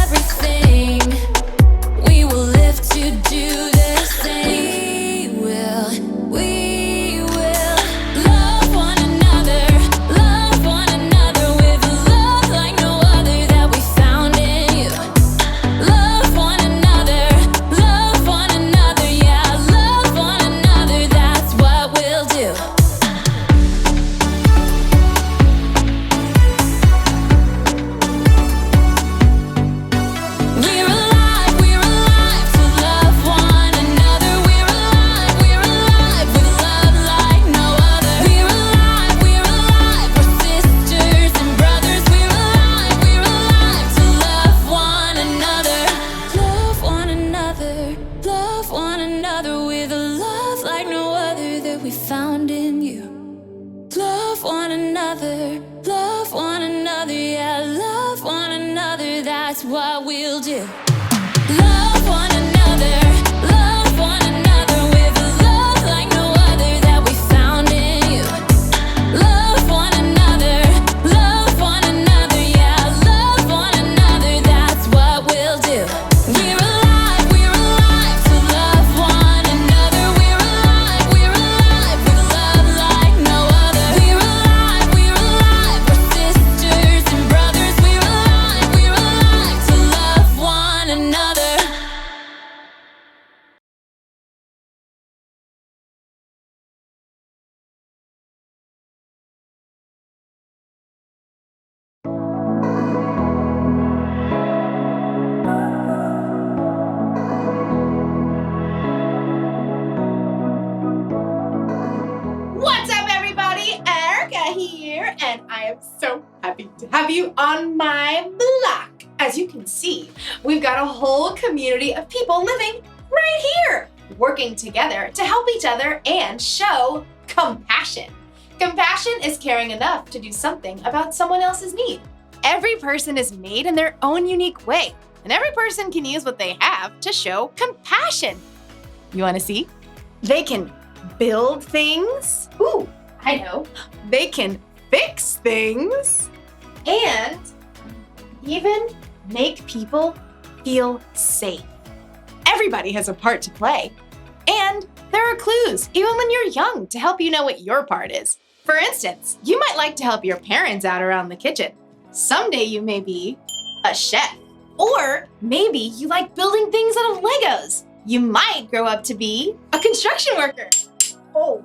everything. We will live to do the same. We will love one another with a love like no other that we found in you. Love one another, yeah, love one another, that's what we'll do. We're alive to love one another. We're alive with love like no other. We're alive, we're sisters and brothers. We're alive to love one another. Love one another with a love like no other that we found in you. Love one another, yeah, love one another, that's what we'll do. Love one another with a love like no other that we found in you. Love one another, yeah, love one another, that's what we'll do. We're alive to love one another. We're alive with love like no other. We're alive, we're sisters and brothers. We're alive to love one another. What's up, everybody? Erica here, and I am so happy to have you on my block. As you can see, we've got a whole community of people living right here, working together to help each other and show compassion. Compassion is caring enough to do something about someone else's need. Every person is made in their own unique way, and every person can use what they have to show compassion. You want to see? They can build things. Ooh, I know. They can fix things. And even make people feel safe. Everybody has a part to play. And there are clues, even when you're young, to help you know what your part is. For instance, you might like to help your parents out around the kitchen. Someday you may be a chef. Or maybe you like building things out of Legos. You might grow up to be a construction worker. Oh,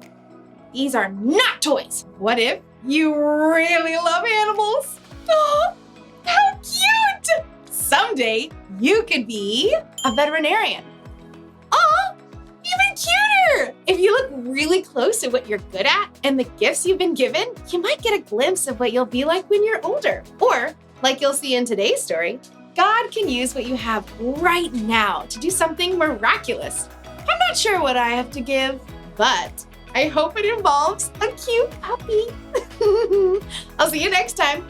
these are not toys. What if you really love animals? Oh, how cute! Someday you could be a veterinarian. Oh, even cuter! If you look really close at what you're good at and the gifts you've been given, you might get a glimpse of what you'll be like when you're older. Or, like you'll see in today's story, God can use what you have right now to do something miraculous. I'm not sure what I have to give, but I hope it involves a cute puppy. I'll see you next time.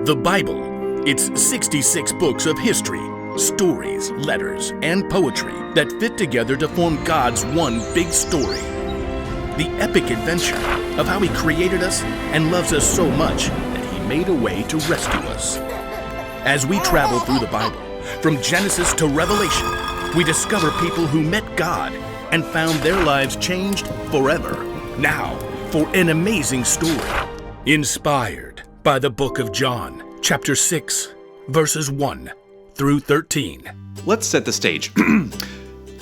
The Bible. It's 66 books of history, stories, letters, and poetry that fit together to form God's one big story. The epic adventure of how He created us and loves us so much that He made a way to rescue us. As we travel through the Bible, from Genesis to Revelation, we discover people who met God and found their lives changed forever. Now, for an amazing story, inspired by the book of John, chapter 6, verses 1 through 13. Let's set the stage.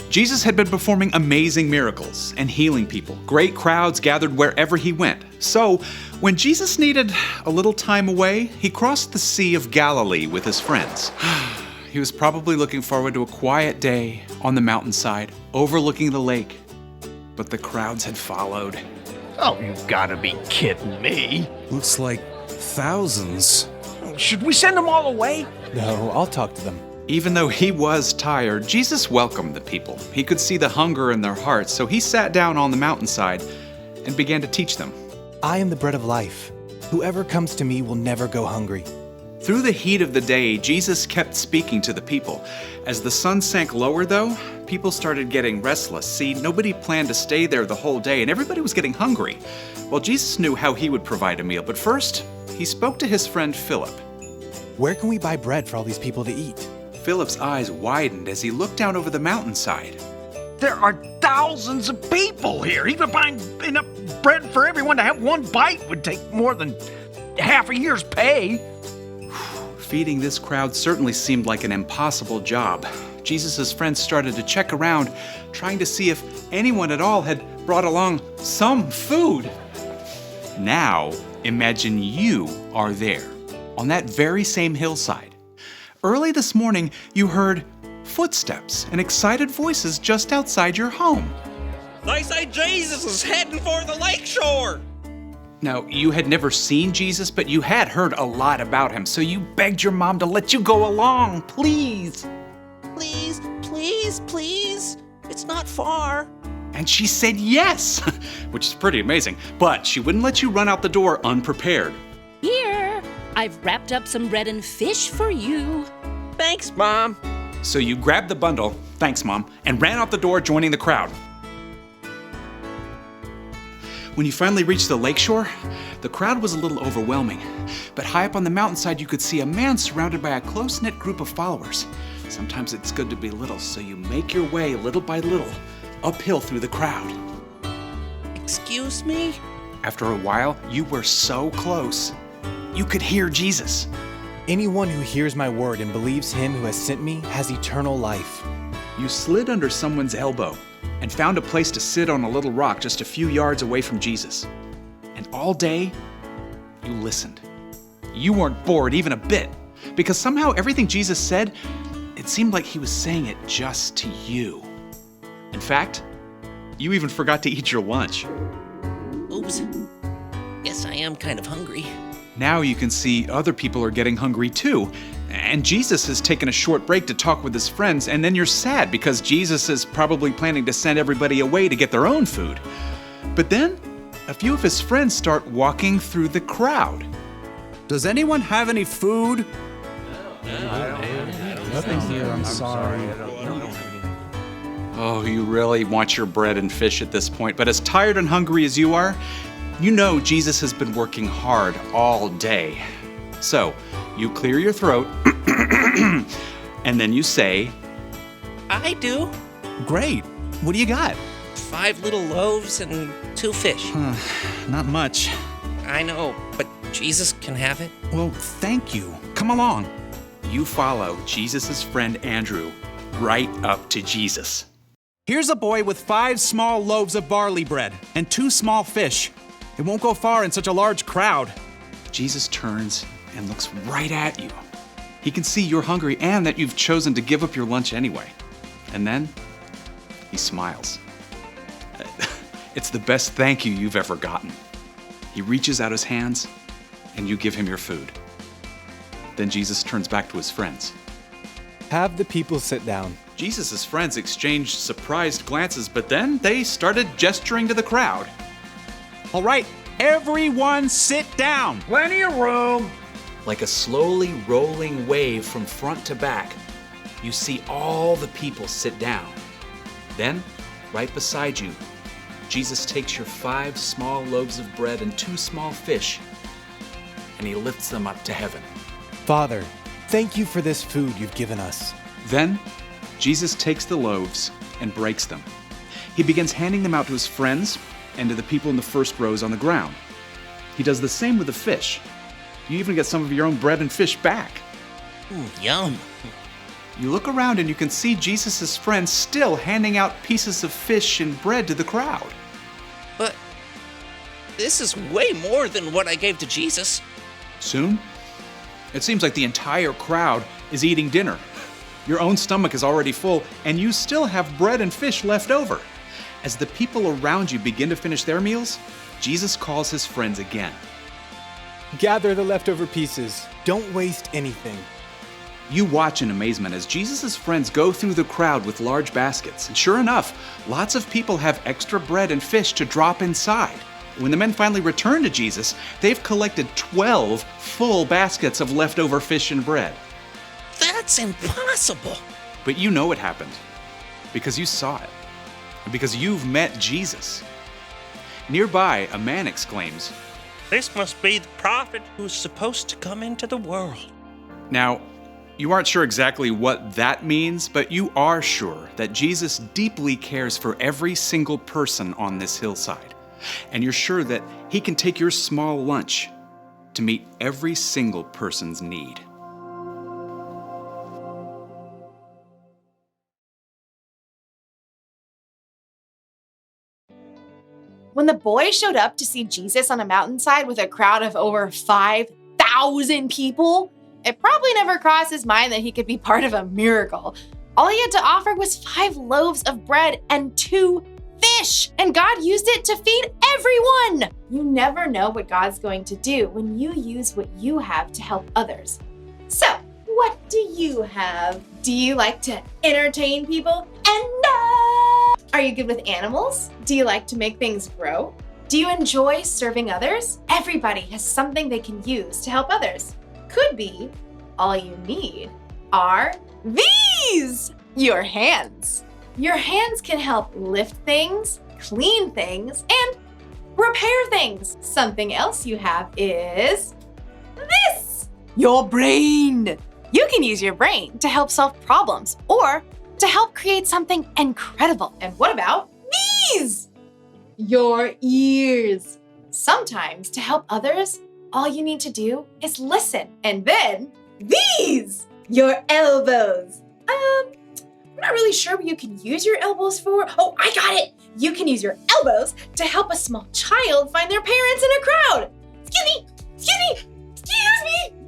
Jesus had been performing amazing miracles and healing people. Great crowds gathered wherever He went. So, when Jesus needed a little time away, He crossed the Sea of Galilee with His friends. He was probably looking forward to a quiet day on the mountainside, overlooking the lake. But the crowds had followed. Oh, you've gotta be kidding me. Looks like thousands. Should we send them all away? No, I'll talk to them. Even though He was tired, Jesus welcomed the people. He could see the hunger in their hearts, so He sat down on the mountainside and began to teach them. I am the bread of life. Whoever comes to me will never go hungry. Through the heat of the day, Jesus kept speaking to the people. As the sun sank lower, though, people started getting restless. See, nobody planned to stay there the whole day, and everybody was getting hungry. Well, Jesus knew how he would provide a meal, but first, he spoke to his friend Philip. Where can we buy bread for all these people to eat? Philip's eyes widened as he looked down over the mountainside. There are thousands of people here. Even buying enough bread for everyone to have one bite would take more than half a year's pay. Feeding this crowd certainly seemed like an impossible job. Jesus' friends started to check around, trying to see if anyone at all had brought along some food. Now, imagine you are there, on that very same hillside. Early this morning, you heard footsteps and excited voices just outside your home. They say Jesus is heading for the lakeshore. Now, you had never seen Jesus, but you had heard a lot about him, so you begged your mom to let you go along, please. Please, please, please. It's not far. And she said yes, which is pretty amazing, but she wouldn't let you run out the door unprepared. Here, I've wrapped up some bread and fish for you. Thanks, Mom. So you grabbed the bundle, thanks Mom, and ran out the door, joining the crowd. When you finally reached the lakeshore, the crowd was a little overwhelming, but high up on the mountainside you could see a man surrounded by a close-knit group of followers. Sometimes it's good to be little, so you make your way little by little uphill through the crowd. Excuse me? After a while, you were so close. You could hear Jesus. Anyone who hears my word and believes him who has sent me has eternal life. You slid under someone's elbow and found a place to sit on a little rock just a few yards away from Jesus. And all day, you listened. You weren't bored even a bit, because somehow everything Jesus said, it seemed like he was saying it just to you. In fact, you even forgot to eat your lunch. Oops. Guess I am kind of hungry. Now you can see other people are getting hungry too. And Jesus has taken a short break to talk with his friends, and then you're sad because Jesus is probably planning to send everybody away to get their own food. But then, a few of his friends start walking through the crowd. Does anyone have any food? Nothing here, I'm sorry. Oh, you really want your bread and fish at this point, but as tired and hungry as you are, you know Jesus has been working hard all day. So, you clear your throat, and then you say, I do. Great. What do you got? 5 little loaves and 2 fish. Not much. I know, but Jesus can have it. Well, thank you. Come along. You follow Jesus' friend Andrew right up to Jesus. Here's a boy with 5 small loaves of barley bread and 2 small fish. It won't go far in such a large crowd. Jesus turns and looks right at you. He can see you're hungry and that you've chosen to give up your lunch anyway. And then he smiles. It's the best thank you you've ever gotten. He reaches out his hands and you give him your food. Then Jesus turns back to his friends. Have the people sit down. Jesus' friends exchanged surprised glances, but then they started gesturing to the crowd. All right, everyone sit down. Plenty of room. Like a slowly rolling wave from front to back, you see all the people sit down. Then, right beside you, Jesus takes your 5 small loaves of bread and 2 small fish, and he lifts them up to heaven. Father, thank you for this food you've given us. Then, Jesus takes the loaves and breaks them. He begins handing them out to his friends and to the people in the first rows on the ground. He does the same with the fish. You even get some of your own bread and fish back. Yum. You look around and you can see Jesus' friends still handing out pieces of fish and bread to the crowd. But this is way more than what I gave to Jesus. Soon, it seems like the entire crowd is eating dinner. Your own stomach is already full, and you still have bread and fish left over. As the people around you begin to finish their meals, Jesus calls his friends again. Gather the leftover pieces. Don't waste anything. You watch in amazement as Jesus' friends go through the crowd with large baskets. And sure enough, lots of people have extra bread and fish to drop inside. when the men finally return to Jesus, they've collected 12 full baskets of leftover fish and bread. That's impossible. But you know it happened because you saw it and because you've met Jesus. Nearby, a man exclaims, This must be the prophet who's supposed to come into the world. Now, you aren't sure exactly what that means, but you are sure that Jesus deeply cares for every single person on this hillside. And you're sure that he can take your small lunch to meet every single person's need. When the boy showed up to see Jesus on a mountainside with a crowd of over 5,000 people, it probably never crossed his mind that he could be part of a miracle. All he had to offer was 5 loaves of bread and 2 fish, and God used it to feed everyone. You never know what God's going to do when you use what you have to help others. So, what do you have? Do you like to entertain people? And are you good with animals? Do you like to make things grow? Do you enjoy serving others? Everybody has something they can use to help others. Could be all you need are these, your hands. Your hands can help lift things, clean things, and repair things. Something else you have is this, your brain. You can use your brain to help solve problems or to help create something incredible. And what about these? Your ears. Sometimes to help others, all you need to do is listen. And then these, your elbows. I'm not really sure what you can use your elbows for. Oh, I got it. You can use your elbows to help a small child find their parents in a crowd. Excuse me.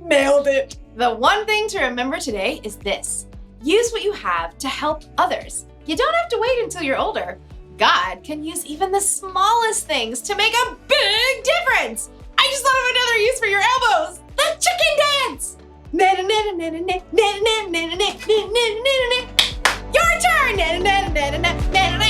Nailed it. The one thing to remember today is this. Use what you have to help others. You don't have to wait until you're older. God can use even the smallest things to make a big difference. I just thought of another use for your elbows. The chicken dance. Your turn.